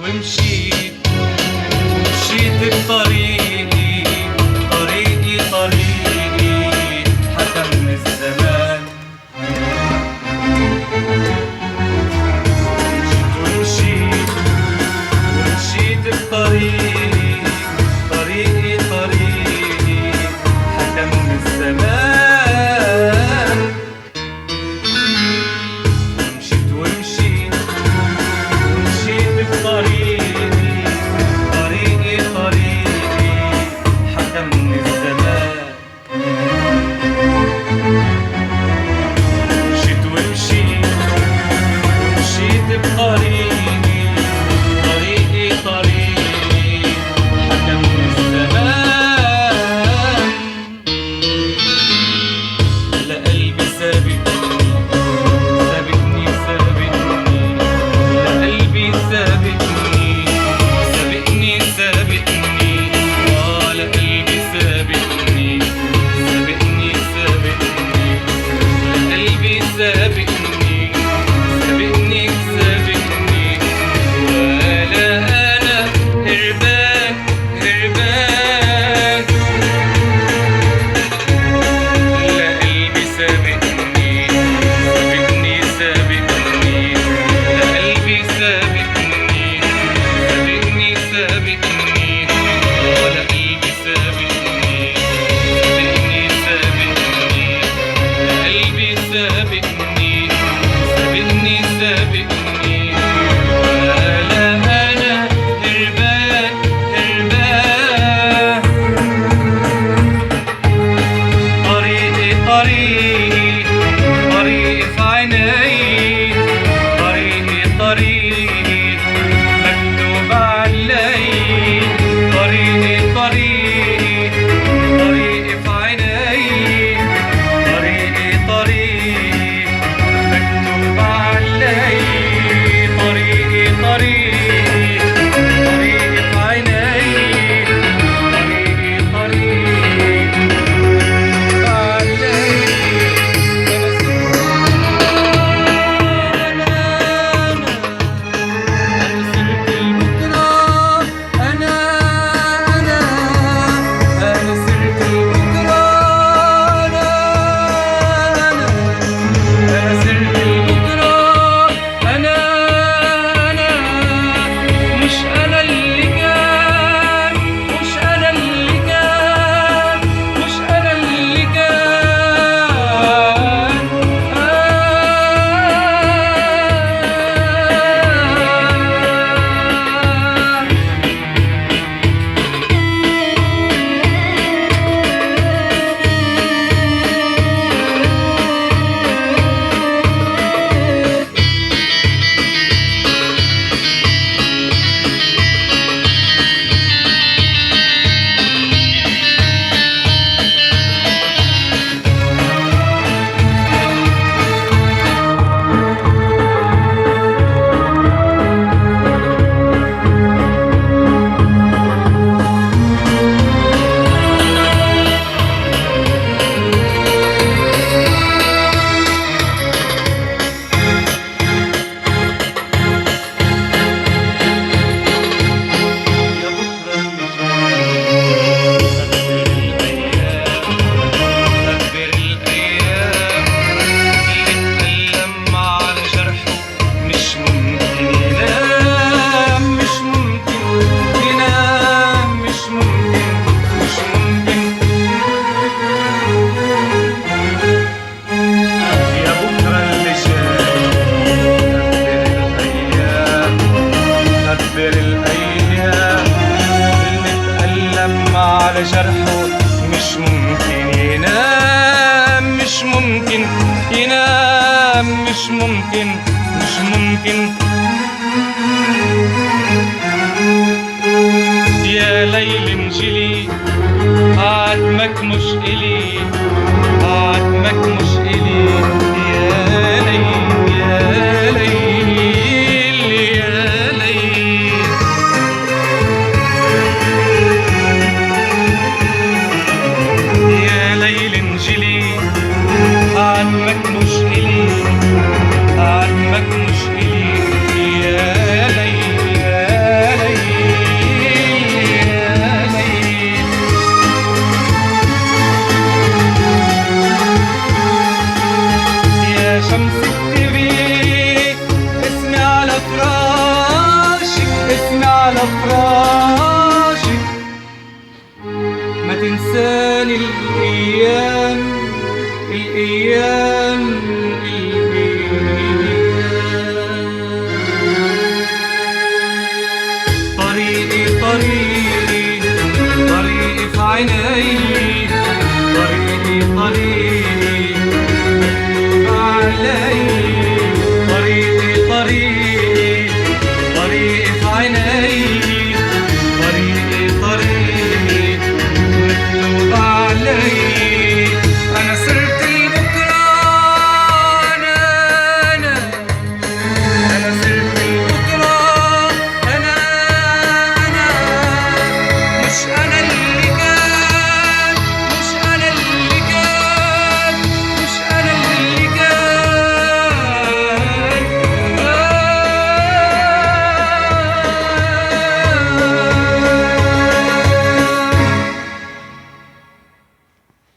ومشيت بطريقي، طريقي حكم الزمان. ومشيت بطريقي، طريقي حكم الزمان. ومشيت بطريقي، حكم الزمان. مشيت بطريقي، حكم الزمان. لا قلبي سابقني، لا قلبي سابقني، لا قلبي سابقني، لا قلبي سابقني، ولا أنا هربان. لا قلبي سابقني، لا قلبي سابقني، ولا قلبي سابقني، لا قلبي سابقني، ولا أنا هربان. طريقي في عيني، طريقي مكتوب علي. طريقي في عيني، طريقي مكتوب علي. طريقي في عيني، على جرحه مش ممكن ينام، مش ممكن ينام، مش ممكن. يا ليل انجلي عتمك مش إلي، عتمك مش إلي. يا ليل يا ليل يا ليل. على فراشك، ما تنساني الأيام الأيام طريقي طريقي طريقي في عيني